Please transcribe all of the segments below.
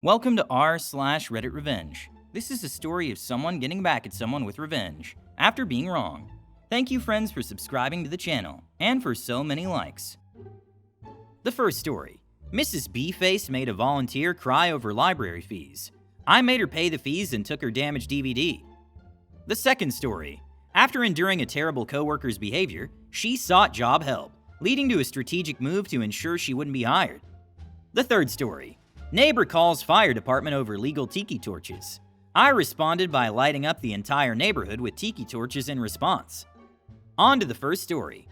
Welcome to r/Reddit Revenge. This is a story of someone getting back at someone with revenge after being wrong. Thank you, friends, for subscribing to the channel and for so many likes. The first story. Mrs. B-Face made a volunteer cry over library fees. I made her pay the fees and took her damaged DVD. The second story. After enduring a terrible coworker's behavior, she sought job help, leading to a strategic move to ensure she wouldn't be hired. The third story. Neighbor calls fire department over legal tiki torches. I responded by lighting up the entire neighborhood with tiki torches in response. On to the first story.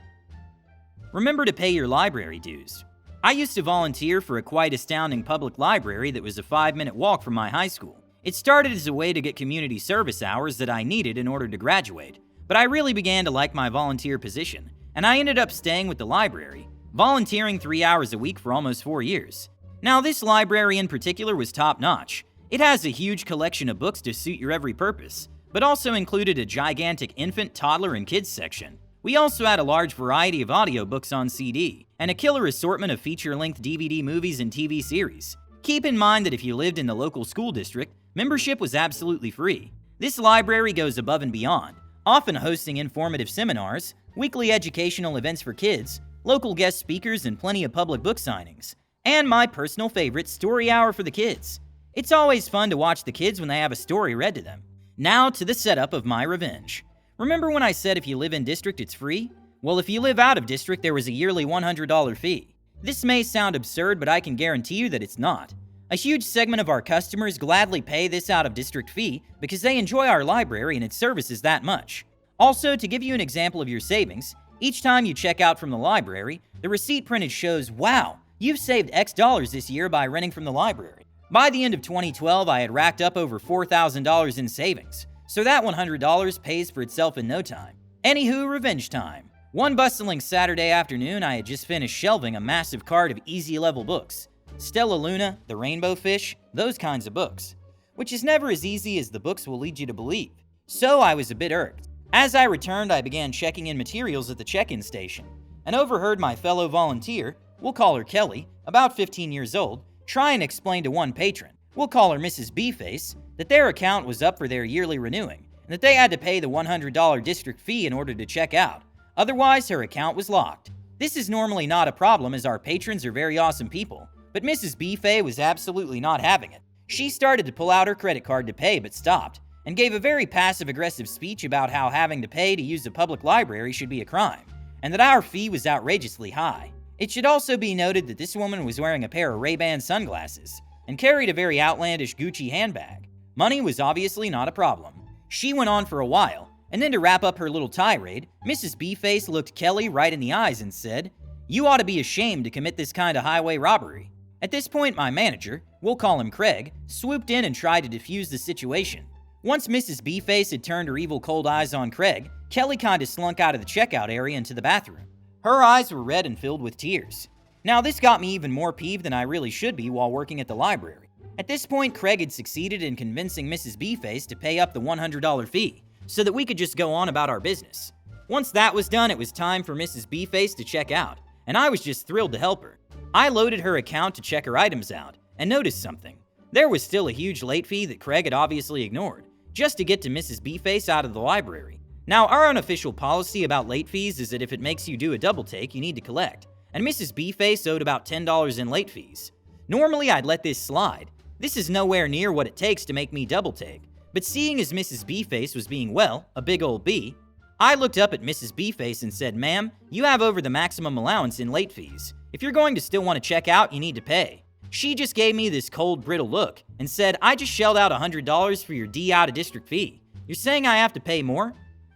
Remember to pay your library dues. I used to volunteer for a quite astounding public library that was a 5-minute walk from my high school. It started as a way to get community service hours that I needed in order to graduate, but I really began to like my volunteer position, and I ended up staying with the library, volunteering 3 hours a week for almost 4 years. Now, this library in particular was top-notch. It has a huge collection of books to suit your every purpose, but also included a gigantic infant, toddler, and kids section. We also had a large variety of audiobooks on CD, and a killer assortment of feature-length DVD movies and TV series. Keep in mind that if you lived in the local school district, membership was absolutely free. This library goes above and beyond, often hosting informative seminars, weekly educational events for kids, local guest speakers, and plenty of public book signings. And my personal favorite, Story Hour for the kids. It's always fun to watch the kids when they have a story read to them. Now to the setup of my revenge. Remember when I said if you live in district, it's free? Well, if you live out of district, there was a yearly $100 fee. This may sound absurd, but I can guarantee you that it's not. A huge segment of our customers gladly pay this out of district fee because they enjoy our library and its services that much. Also, to give you an example of your savings, each time you check out from the library, the receipt printed shows, wow, you've saved X dollars this year by renting from the library. By the end of 2012, I had racked up over $4,000 in savings, so that $100 pays for itself in no time. Anywho, revenge time. One bustling Saturday afternoon, I had just finished shelving a massive cart of easy-level books. Stella Luna, The Rainbow Fish, those kinds of books. Which is never as easy as the books will lead you to believe. So I was a bit irked. As I returned, I began checking in materials at the check-in station, and overheard my fellow volunteer, we'll call her Kelly, about 15 years old, try and explain to one patron, we'll call her Mrs. B-Face, that their account was up for their yearly renewing, and that they had to pay the $100 district fee in order to check out. Otherwise, her account was locked. This is normally not a problem as our patrons are very awesome people, but Mrs. B-Face was absolutely not having it. She started to pull out her credit card to pay but stopped, and gave a very passive-aggressive speech about how having to pay to use a public library should be a crime, and that our fee was outrageously high. It should also be noted that this woman was wearing a pair of Ray-Ban sunglasses and carried a very outlandish Gucci handbag. Money was obviously not a problem. She went on for a while, and then to wrap up her little tirade, Mrs. B-Face looked Kelly right in the eyes and said, "You ought to be ashamed to commit this kind of highway robbery." At this point, my manager, we'll call him Craig, swooped in and tried to defuse the situation. Once Mrs. B-Face had turned her evil cold eyes on Craig, Kelly kinda slunk out of the checkout area into the bathroom. Her eyes were red and filled with tears. Now, this got me even more peeved than I really should be while working at the library. At this point, Craig had succeeded in convincing Mrs. B-Face to pay up the $100 fee, so that we could just go on about our business. Once that was done, it was time for Mrs. B-Face to check out, and I was just thrilled to help her. I loaded her account to check her items out, and noticed something. There was still a huge late fee that Craig had obviously ignored, just to get to Mrs. B-Face out of the library. Now, our unofficial policy about late fees is that if it makes you do a double take, you need to collect, and Mrs. B-Face owed about $10 in late fees. Normally, I'd let this slide. This is nowhere near what it takes to make me double take, but seeing as Mrs. B-Face was being, well, a big old B, I looked up at Mrs. B-Face and said, "Ma'am, you have over the maximum allowance in late fees. If you're going to still want to check out, you need to pay." She just gave me this cold, brittle look and said, "I just shelled out $100 for your D out of district fee. You're saying I have to pay more?"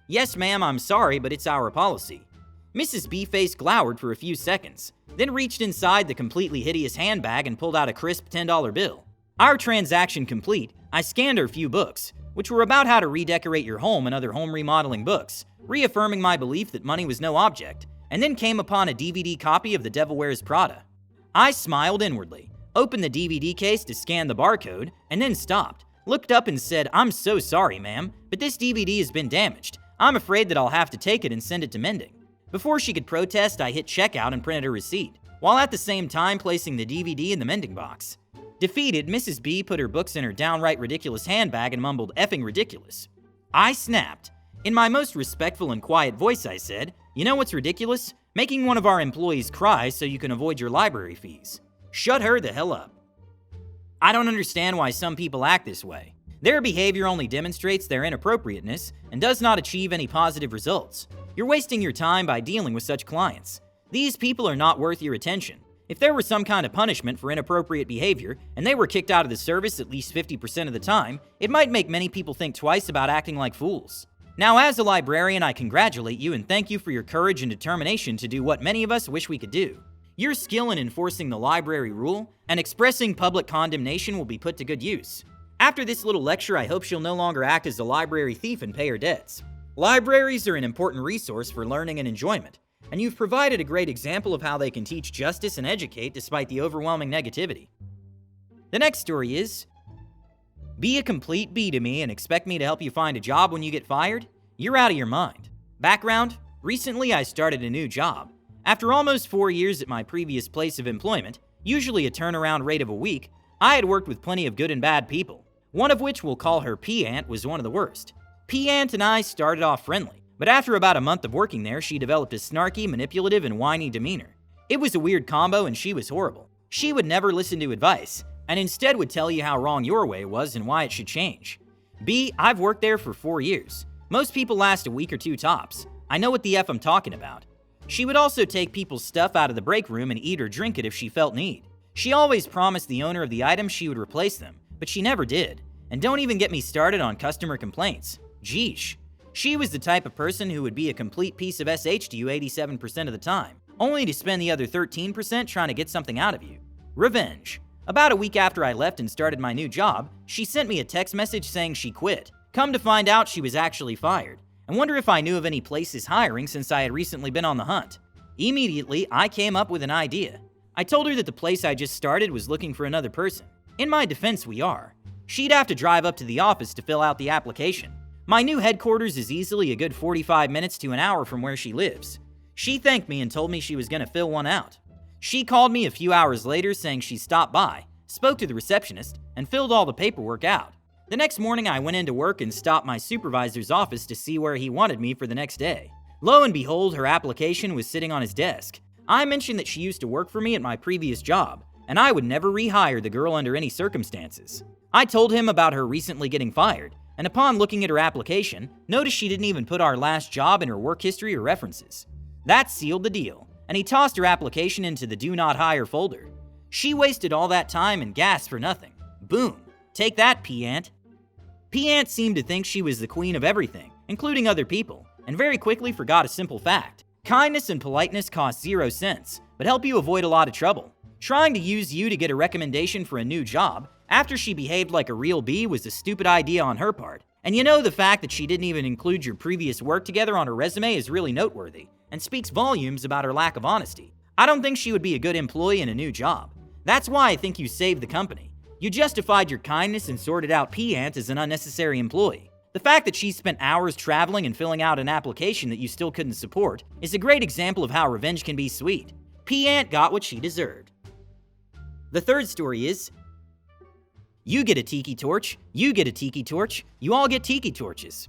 "Yes, ma'am, I'm sorry, but it's our policy." Mrs. B-Face glowered for a few seconds, then reached inside the completely hideous handbag and pulled out a crisp $10 bill. Our transaction complete, I scanned her few books, which were about how to redecorate your home and other home remodeling books, reaffirming my belief that money was no object, and then came upon a DVD copy of The Devil Wears Prada. I smiled inwardly, opened the DVD case to scan the barcode, and then stopped, looked up and said, "I'm so sorry, ma'am, but this DVD has been damaged. I'm afraid that I'll have to take it and send it to mending." Before she could protest, I hit checkout and printed a receipt, while at the same time placing the DVD in the mending box. Defeated, Mrs. B put her books in her downright ridiculous handbag and mumbled, "Effing ridiculous." I snapped. In my most respectful and quiet voice, I said, "You know what's ridiculous? Making one of our employees cry so you can avoid your library fees. Shut her the hell up." I don't understand why some people act this way. Their behavior only demonstrates their inappropriateness and does not achieve any positive results. You're wasting your time by dealing with such clients. These people are not worth your attention. If there were some kind of punishment for inappropriate behavior and they were kicked out of the service at least 50% of the time, it might make many people think twice about acting like fools. Now, as a librarian, I congratulate you and thank you for your courage and determination to do what many of us wish we could do. Your skill in enforcing the library rule and expressing public condemnation will be put to good use. After this little lecture, I hope she'll no longer act as a library thief and pay her debts. Libraries are an important resource for learning and enjoyment, and you've provided a great example of how they can teach justice and educate despite the overwhelming negativity. The next story is, be a complete B to me and expect me to help you find a job when you get fired? You're out of your mind. Background: recently I started a new job. After almost 4 years at my previous place of employment, usually a turnaround rate of a week, I had worked with plenty of good and bad people. One of which, we'll call her P-Aunt, was one of the worst. P-Aunt and I started off friendly, but after about a month of working there, she developed a snarky, manipulative, and whiny demeanor. It was a weird combo and she was horrible. She would never listen to advice, and instead would tell you how wrong your way was and why it should change. B, I've worked there for 4 years. Most people last a week or two tops. I know what the F I'm talking about. She would also take people's stuff out of the break room and eat or drink it if she felt need. She always promised the owner of the items she would replace them, but she never did. And don't even get me started on customer complaints. Geesh. She was the type of person who would be a complete piece of SH to you 87% of the time, only to spend the other 13% trying to get something out of you. Revenge. About a week after I left and started my new job, she sent me a text message saying she quit. Come to find out, she was actually fired. I wonder if I knew of any places hiring since I had recently been on the hunt. Immediately, I came up with an idea. I told her that the place I just started was looking for another person. In my defense, we are. She'd have to drive up to the office to fill out the application. My new headquarters is easily a good 45 minutes to an hour from where she lives. She thanked me and told me she was going to fill one out. She called me a few hours later saying she stopped by, spoke to the receptionist, and filled all the paperwork out. The next morning, I went into work and stopped my supervisor's office to see where he wanted me for the next day. Lo and behold, her application was sitting on his desk. I mentioned that she used to work for me at my previous job, and I would never rehire the girl under any circumstances. I told him about her recently getting fired, and upon looking at her application, noticed she didn't even put our last job in her work history or references. That sealed the deal, and he tossed her application into the Do Not Hire folder. She wasted all that time and gas for nothing. Boom. Take that, P-Aunt. P-Aunt seemed to think she was the queen of everything, including other people, and very quickly forgot a simple fact. Kindness and politeness cost 0 cents, but help you avoid a lot of trouble. Trying to use you to get a recommendation for a new job after she behaved like a real bee was a stupid idea on her part. And you know, the fact that she didn't even include your previous work together on her resume is really noteworthy and speaks volumes about her lack of honesty. I don't think she would be a good employee in a new job. That's why I think you saved the company. You justified your kindness and sorted out P-Aunt as an unnecessary employee. The fact that she spent hours traveling and filling out an application that you still couldn't support is a great example of how revenge can be sweet. P-Aunt got what she deserved. The third story is, you get a tiki torch, you get a tiki torch, you all get tiki torches.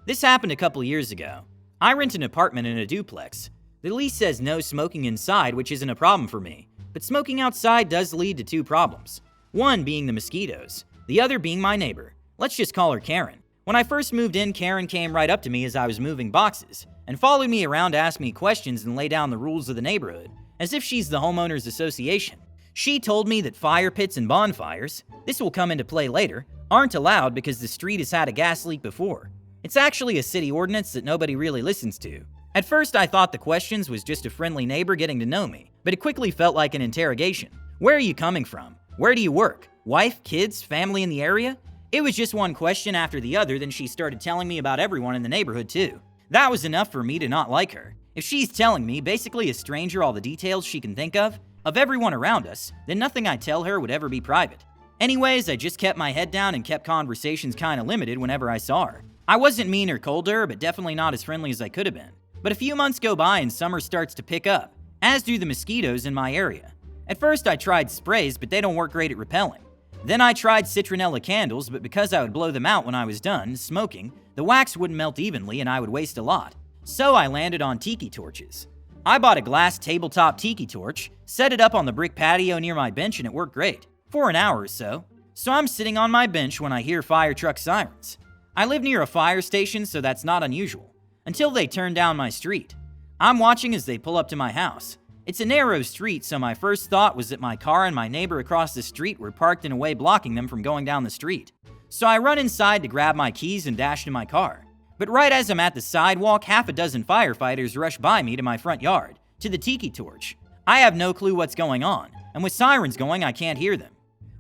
This happened a couple years ago. I rent an apartment in a duplex. The lease says no smoking inside, which isn't a problem for me, but smoking outside does lead to 2 problems. One being the mosquitoes, the other being my neighbor. Let's just call her Karen. When I first moved in, Karen came right up to me as I was moving boxes and followed me around to ask me questions and lay down the rules of the neighborhood, as if she's the homeowners association. She told me that fire pits and bonfires, this will come into play later, aren't allowed because the street has had a gas leak before. It's actually a city ordinance that nobody really listens to. At first, I thought the questions was just a friendly neighbor getting to know me, but it quickly felt like an interrogation. Where are you coming from? Where do you work? Wife, kids, family in the area? It was just one question after the other, then she started telling me about everyone in the neighborhood too. That was enough for me to not like her. If she's telling me, basically a stranger, all the details she can think of everyone around us, then nothing I tell her would ever be private. Anyways, I just kept my head down and kept conversations kinda limited whenever I saw her. I wasn't mean or cold to her, but definitely not as friendly as I could have been. But a few months go by and summer starts to pick up, as do the mosquitoes in my area. At first I tried sprays, but they don't work great at repelling. Then I tried citronella candles, but because I would blow them out when I was done smoking, the wax wouldn't melt evenly and I would waste a lot. So I landed on tiki torches. I bought a glass tabletop tiki torch, set it up on the brick patio near my bench, and it worked great for an hour or so. So I'm sitting on my bench when I hear fire truck sirens. I live near a fire station, so that's not unusual, until they turn down my street. I'm watching as they pull up to my house. It's a narrow street, so my first thought was that my car and my neighbor across the street were parked in a way blocking them from going down the street. So I run inside to grab my keys and dash to my car. But right as I'm at the sidewalk, half a dozen firefighters rush by me to my front yard, to the tiki torch. I have no clue what's going on, and with sirens going, I can't hear them.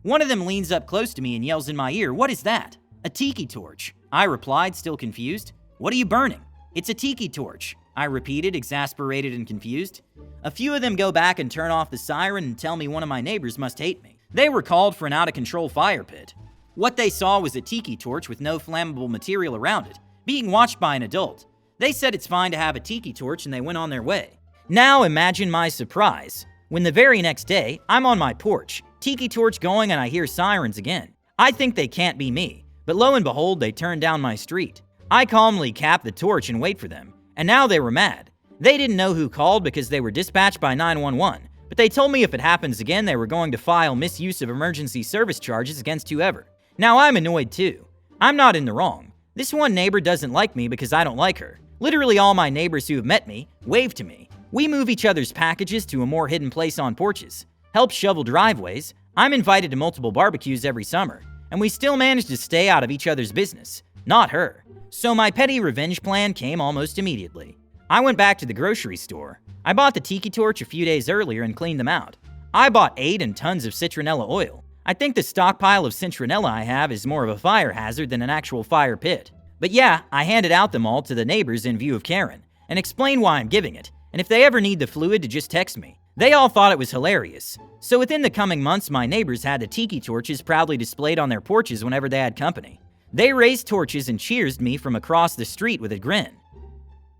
One of them leans up close to me and yells in my ear, "What is that?" "A tiki torch," I replied, still confused. "What are you burning?" "It's a tiki torch," I repeated, exasperated and confused. A few of them go back and turn off the siren and tell me one of my neighbors must hate me. They were called for an out-of-control fire pit. What they saw was a tiki torch with no flammable material around it, being watched by an adult. They said it's fine to have a tiki torch and they went on their way. Now imagine my surprise when the very next day, I'm on my porch, tiki torch going, and I hear sirens again. I think they can't be me, but lo and behold, they turn down my street. I calmly cap the torch and wait for them, and now they were mad. They didn't know who called because they were dispatched by 911, but they told me if it happens again, they were going to file misuse of emergency service charges against whoever. Now I'm annoyed too. I'm not in the wrong. This one neighbor doesn't like me because I don't like her. Literally all my neighbors who have met me wave to me. We move each other's packages to a more hidden place on porches, help shovel driveways. I'm invited to multiple barbecues every summer, and we still manage to stay out of each other's business. Not her. So my petty revenge plan came almost immediately. I went back to the grocery store. I bought the tiki torch a few days earlier and cleaned them out. I bought 8 and tons of citronella oil. I think the stockpile of citronella I have is more of a fire hazard than an actual fire pit. But yeah, I handed out them all to the neighbors in view of Karen, and explained why I'm giving it, and if they ever need the fluid to just text me. They all thought it was hilarious. So within the coming months, my neighbors had the tiki torches proudly displayed on their porches whenever they had company. They raised torches and cheersed me from across the street with a grin.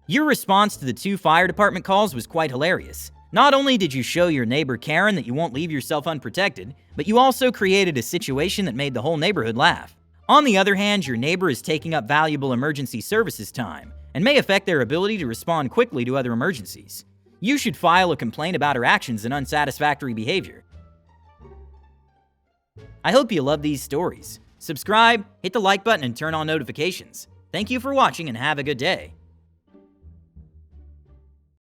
Your response to the 2 fire department calls was quite hilarious. Not only did you show your neighbor Karen that you won't leave yourself unprotected, but you also created a situation that made the whole neighborhood laugh. On the other hand, your neighbor is taking up valuable emergency services time and may affect their ability to respond quickly to other emergencies. You should file a complaint about her actions and unsatisfactory behavior. I hope you love these stories. Subscribe, hit the like button, and turn on notifications. Thank you for watching and have a good day.